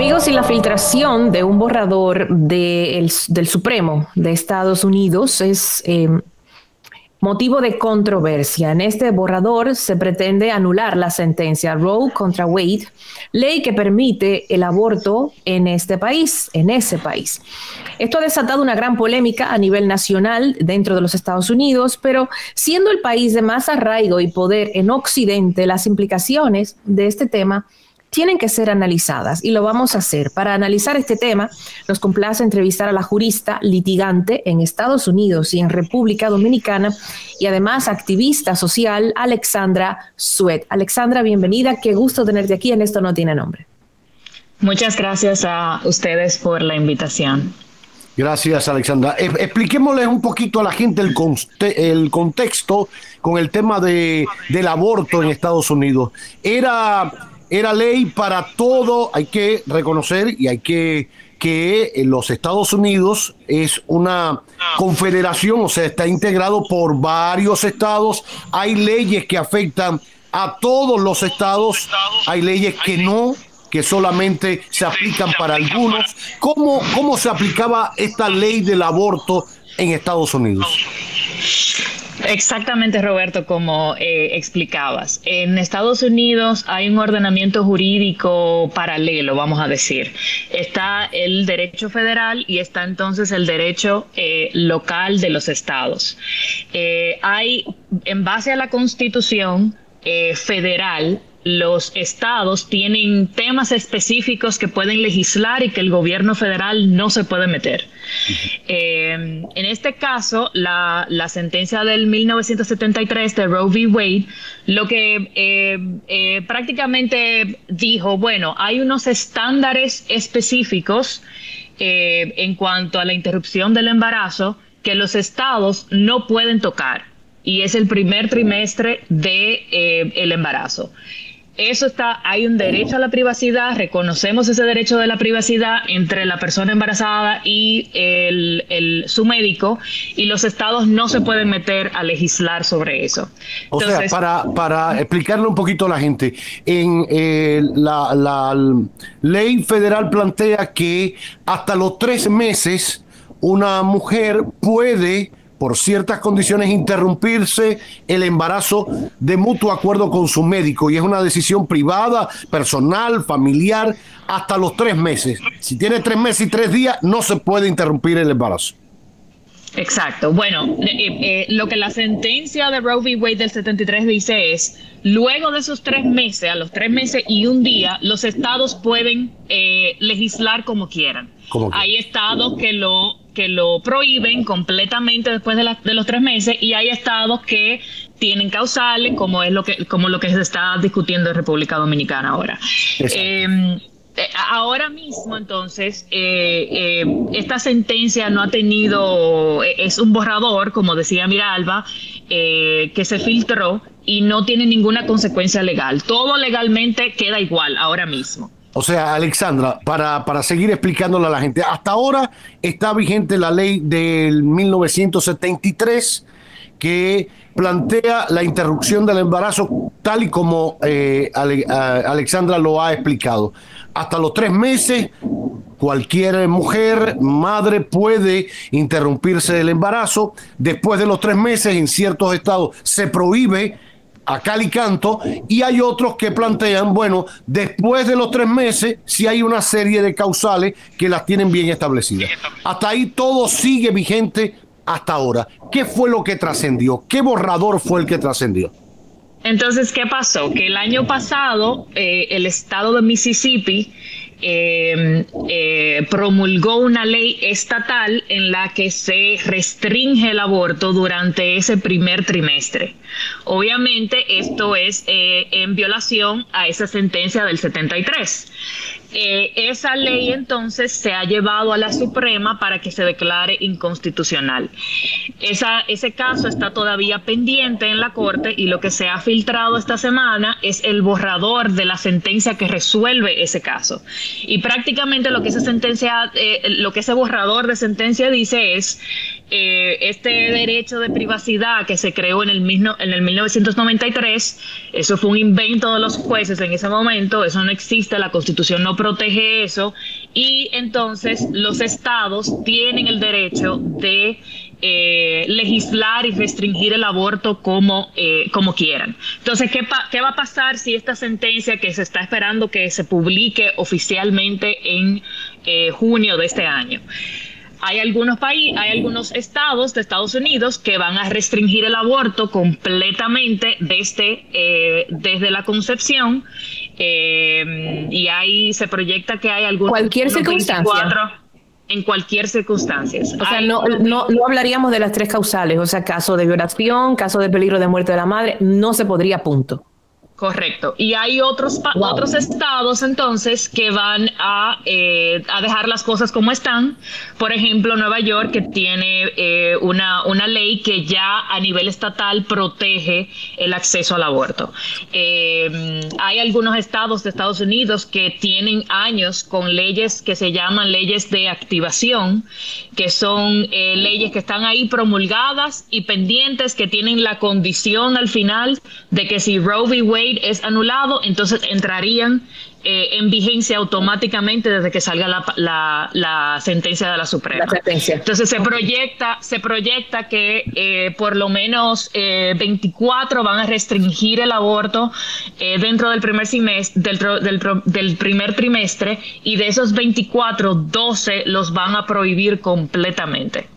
Amigos, y la filtración de un borrador del Supremo de Estados Unidos es motivo de controversia. En este borrador se pretende anular la sentencia Roe contra Wade, ley que permite el aborto en este país, en ese país. Esto ha desatado una gran polémica a nivel nacional dentro de los Estados Unidos, pero siendo el país de más arraigo y poder en Occidente, las implicaciones de este tema tienen que ser analizadas y lo vamos a hacer. Para analizar este tema, nos complace entrevistar a la jurista litigante en Estados Unidos y en República Dominicana y además activista social Alexandra Sweat. Alexandra, bienvenida. Qué gusto tenerte aquí en Esto No Tiene Nombre. Muchas gracias a ustedes por la invitación. Gracias, Alexandra. Expliquémosles un poquito a la gente el contexto con el tema del aborto en Estados Unidos. Era ley para todo. Hay que reconocer y que los Estados Unidos es una confederación, o sea, está integrado por varios estados. Hay leyes que afectan a todos los estados, hay leyes que solamente se aplican para algunos. ¿Cómo se aplicaba esta ley del aborto en Estados Unidos? Exactamente, Roberto, como explicabas. En Estados Unidos hay un ordenamiento jurídico paralelo, vamos a decir. Está el derecho federal y está entonces el derecho local de los estados. Hay, en base a la Constitución federal, los estados tienen temas específicos que pueden legislar y que el gobierno federal no se puede meter. En este caso, la sentencia del 1973 de Roe v. Wade, lo que prácticamente dijo, bueno, hay unos estándares específicos en cuanto a la interrupción del embarazo que los estados no pueden tocar, y es el primer trimestre de el embarazo. Eso hay un derecho a la privacidad, reconocemos ese derecho de la privacidad entre la persona embarazada y su médico, y los estados no se pueden meter a legislar sobre eso. Entonces, o sea, para explicarle un poquito a la gente, la ley federal plantea que hasta los 3 meses una mujer puede, por ciertas condiciones, interrumpirse el embarazo de mutuo acuerdo con su médico, y es una decisión privada, personal, familiar, hasta los 3 meses. Si tiene 3 meses y 3 días, no se puede interrumpir el embarazo. Exacto. Bueno, lo que la sentencia de Roe v. Wade del 73 dice es, luego de esos 3 meses, a los 3 meses y 1 día, los estados pueden legislar como quieran. Hay estados que lo prohíben completamente después de los 3 meses, y hay estados que tienen causales, como lo que se está discutiendo en República Dominicana ahora. Ahora mismo, entonces, esta sentencia no ha tenido, es un borrador, como decía Miralba, que se filtró y no tiene ninguna consecuencia legal. Todo legalmente queda igual ahora mismo. O sea, Alexandra, para seguir explicándole a la gente, hasta ahora está vigente la ley del 1973 que plantea la interrupción del embarazo tal y como Alexandra lo ha explicado. Hasta los 3 meses, cualquier mujer, madre, puede interrumpirse el embarazo. Después de los 3 meses, en ciertos estados se prohíbe a cal y canto, y hay otros que plantean, bueno, después de los 3 meses, si hay una serie de causales que las tienen bien establecidas. Hasta ahí todo sigue vigente hasta ahora. ¿Qué fue lo que trascendió? ¿Qué borrador fue el que trascendió? Entonces, ¿qué pasó? Que el año pasado el estado de Mississippi promulgó una ley estatal en la que se restringe el aborto durante ese primer trimestre. Obviamente esto es en violación a esa sentencia del 73. Esa ley entonces se ha llevado a la Suprema para que se declare inconstitucional. Ese caso está todavía pendiente en la Corte, y lo que se ha filtrado esta semana es el borrador de la sentencia que resuelve ese caso. Y prácticamente lo que esa sentencia, lo que ese borrador de sentencia dice es este derecho de privacidad que se creó en el 1993, eso fue un invento de los jueces en ese momento, eso no existe, la Constitución no protege eso, y entonces los estados tienen el derecho de legislar y restringir el aborto como quieran. Entonces, ¿qué va a pasar si esta sentencia que se está esperando que se publique oficialmente en junio de este año? Hay algunos estados de Estados Unidos que van a restringir el aborto completamente desde la concepción, y ahí se proyecta que hay algunos... Cualquier circunstancia. En cualquier circunstancia. O sea, no hablaríamos de las tres causales, o sea, caso de violación, caso de peligro de muerte de la madre, no se podría, punto. Correcto. Y hay otros estados entonces que van a dejar las cosas como están. Por ejemplo, Nueva York, que tiene una ley que ya a nivel estatal protege el acceso al aborto. Hay algunos estados de Estados Unidos que tienen años con leyes que se llaman leyes de activación, que son leyes que están ahí promulgadas y pendientes, que tienen la condición al final de que si Roe v. Wade es anulado, entonces entrarían en vigencia automáticamente desde que salga la sentencia de la Suprema. Entonces se proyecta que por lo menos 24 van a restringir el aborto dentro del primer del primer trimestre, y de esos 24, 12 los van a prohibir completamente.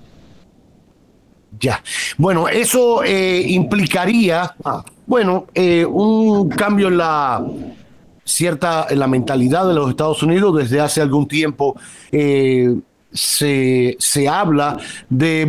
Ya. Bueno, eso implicaría, un cambio en la mentalidad de los Estados Unidos. Desde hace algún tiempo se habla de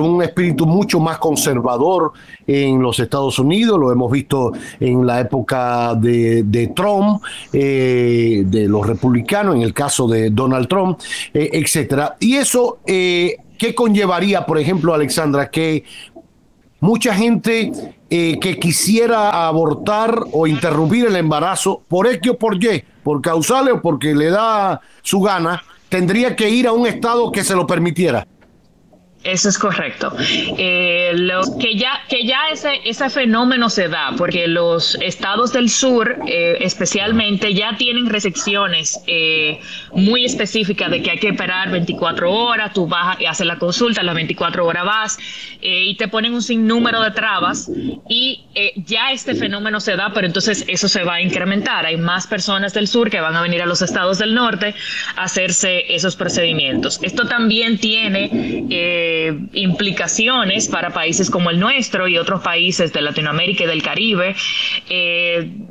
un espíritu mucho más conservador en los Estados Unidos. Lo hemos visto en la época de Trump, de los republicanos, en el caso de Donald Trump, etcétera. Y eso, ¿qué conllevaría, por ejemplo, Alexandra, que mucha gente que quisiera abortar o interrumpir el embarazo por X o por Y, por causales o porque le da su gana, tendría que ir a un estado que se lo permitiera? Eso es correcto. Que ya ese fenómeno se da, porque los estados del sur especialmente ya tienen restricciones muy específicas de que hay que esperar 24 horas, tú vas y haces la consulta, a las 24 horas vas, y te ponen un sinnúmero de trabas, y ya este fenómeno se da, pero entonces eso se va a incrementar. Hay más personas del sur que van a venir a los estados del norte a hacerse esos procedimientos. Esto también tiene implicaciones para países como el nuestro y otros países de Latinoamérica y del Caribe.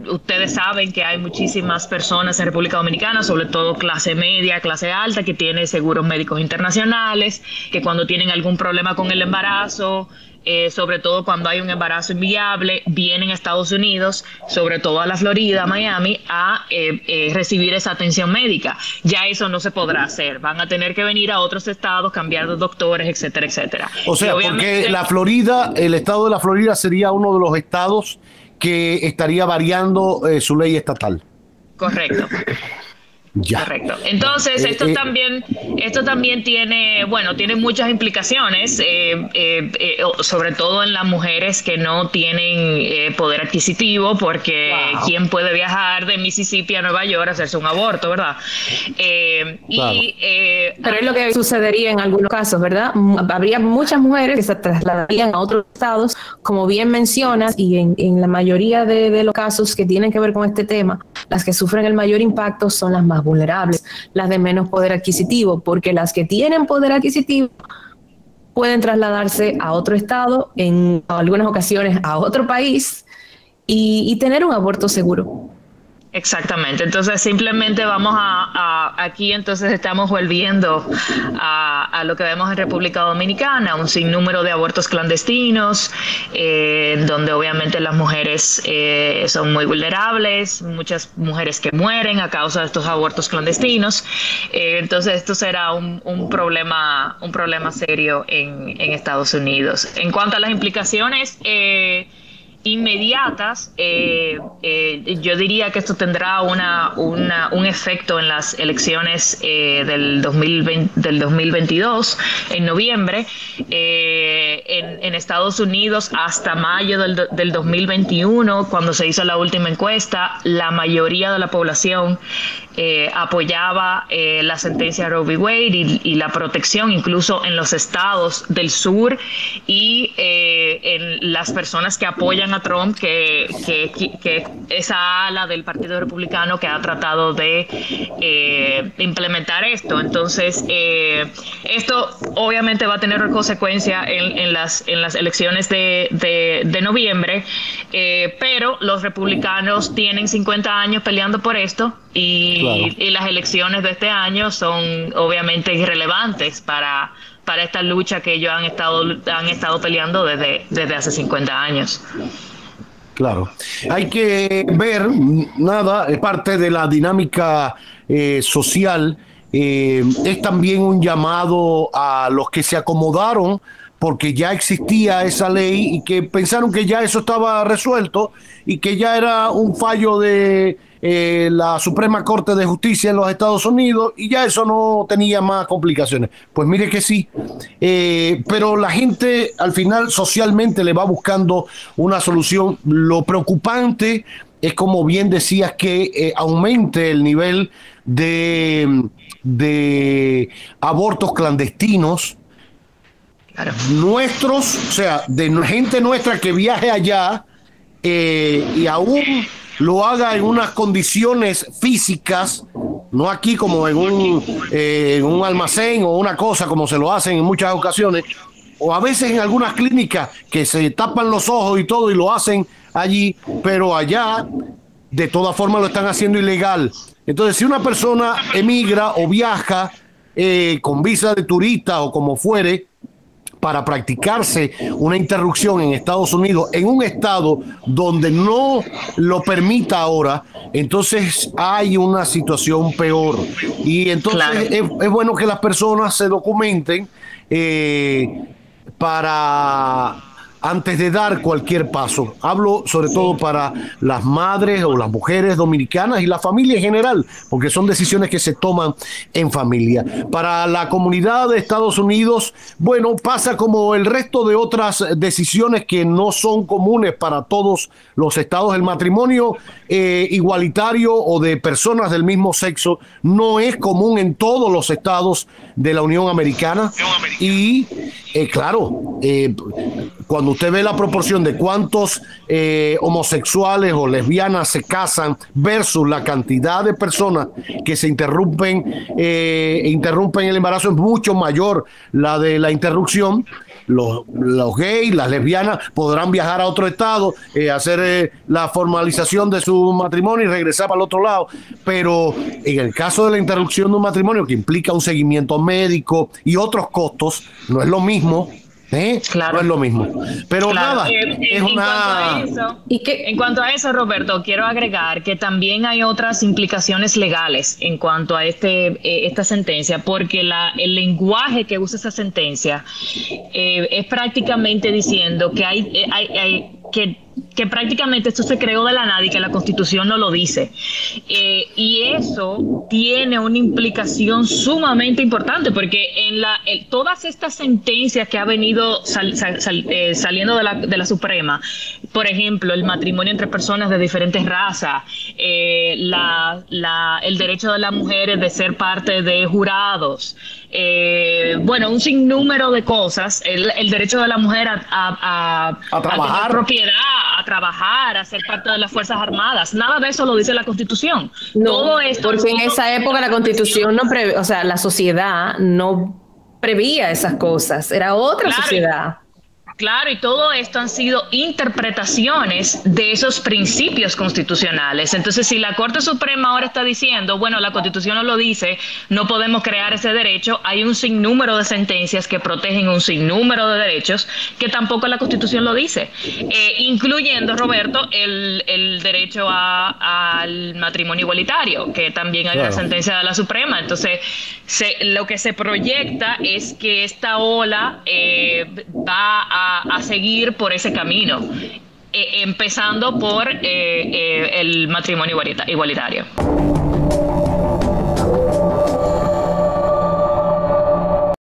Ustedes saben que hay muchísimas personas en República Dominicana, sobre todo clase media, clase alta, que tiene seguros médicos internacionales, que cuando tienen algún problema con el embarazo, sobre todo cuando hay un embarazo inviable, vienen a Estados Unidos, sobre todo a la Florida, Miami, a recibir esa atención médica. Ya eso no se podrá hacer. Van a tener que venir a otros estados, cambiar de doctores, etcétera, etcétera. O sea, porque el estado de la Florida sería uno de los estados que estaría variando su ley estatal. Correcto. Ya. Correcto. Entonces, esto también tiene muchas implicaciones, sobre todo en las mujeres que no tienen poder adquisitivo, porque ¿quién puede viajar de Mississippi a Nueva York a hacerse un aborto, verdad? Claro. Pero es lo que sucedería en algunos casos, ¿verdad? Habría muchas mujeres que se trasladarían a otros estados, como bien mencionas, y en la mayoría de los casos que tienen que ver con este tema, las que sufren el mayor impacto son las más vulnerables, las de menos poder adquisitivo, porque las que tienen poder adquisitivo pueden trasladarse a otro estado, en algunas ocasiones a otro país, y tener un aborto seguro. Exactamente. Entonces simplemente vamos aquí entonces estamos volviendo a lo que vemos en República Dominicana, un sinnúmero de abortos clandestinos, donde obviamente las mujeres son muy vulnerables, muchas mujeres que mueren a causa de estos abortos clandestinos. Entonces esto será un problema serio en Estados Unidos. En cuanto a las implicaciones inmediatas, yo diría que esto tendrá un efecto en las elecciones del 2022, en noviembre, en Estados Unidos hasta mayo del 2021, cuando se hizo la última encuesta, la mayoría de la población apoyaba la sentencia Roe v. Wade y la protección, incluso en los estados del sur y en las personas que apoyan a Trump, que esa ala del Partido Republicano que ha tratado de implementar esto. Entonces, esto obviamente va a tener consecuencia en las elecciones de noviembre, pero los republicanos tienen 50 años peleando por esto y las elecciones de este año son obviamente irrelevantes para esta lucha que ellos han estado peleando desde hace 50 años. Claro, hay que ver, es parte de la dinámica social, es también un llamado a los que se acomodaron porque ya existía esa ley y que pensaron que ya eso estaba resuelto y que ya era un fallo de la Suprema Corte de Justicia en los Estados Unidos y ya eso no tenía más complicaciones. Pues mire que sí, pero la gente al final socialmente le va buscando una solución. Lo preocupante es, como bien decías, que aumente el nivel de abortos clandestinos. Claro. Nuestros, o sea, de gente nuestra que viaje allá y aún lo haga en unas condiciones físicas, no aquí como en un almacén o una cosa como se lo hacen en muchas ocasiones, o a veces en algunas clínicas que se tapan los ojos y todo y lo hacen allí, pero allá de todas formas lo están haciendo ilegal. Entonces, si una persona emigra o viaja con visa de turista o como fuere, para practicarse una interrupción en Estados Unidos, en un estado donde no lo permita ahora, entonces hay una situación peor. Y entonces claro, es bueno que las personas se documenten antes de dar cualquier paso. Hablo sobre todo para las madres o las mujeres dominicanas y la familia en general, porque son decisiones que se toman en familia. Para la comunidad de Estados Unidos, bueno, pasa como el resto de otras decisiones que no son comunes para todos los estados. El matrimonio igualitario o de personas del mismo sexo no es común en todos los estados de la Unión Americana. Y claro, cuando usted ve la proporción de cuántos homosexuales o lesbianas se casan versus la cantidad de personas que se interrumpen el embarazo, es mucho mayor la de la interrupción. Los gays, las lesbianas podrán viajar a otro estado, hacer la formalización de su matrimonio y regresar para el otro lado, pero en el caso de la interrupción de un matrimonio que implica un seguimiento médico y otros costos, no es lo mismo. Claro. No es lo mismo. Pero claro, nada, en cuanto a eso, Roberto, quiero agregar que también hay otras implicaciones legales en cuanto a esta sentencia, porque el lenguaje que usa esa sentencia es prácticamente diciendo que que prácticamente esto se creó de la nada y que la Constitución no lo dice. Y eso tiene una implicación sumamente importante, porque todas estas sentencias que ha venido saliendo de la Suprema, por ejemplo, el matrimonio entre personas de diferentes razas, el derecho de las mujeres de ser parte de jurados, bueno, un sinnúmero de cosas, el derecho de la mujer a trabajar, a tener propiedad, a trabajar, a ser parte de las Fuerzas Armadas. Nada de eso lo dice la Constitución. No, todo esto, porque en esa época la Constitución o sea, la sociedad no prevía esas cosas, era otra sociedad. Claro, y todo esto han sido interpretaciones de esos principios constitucionales. Entonces, si la Corte Suprema ahora está diciendo, bueno, la Constitución no lo dice, no podemos crear ese derecho, hay un sinnúmero de sentencias que protegen un sinnúmero de derechos que tampoco la Constitución lo dice, incluyendo, Roberto, el derecho al matrimonio igualitario, que también hay una sentencia de la Suprema. Entonces, lo que se proyecta es que esta ola va a seguir por ese camino. empezando por el matrimonio igualitario.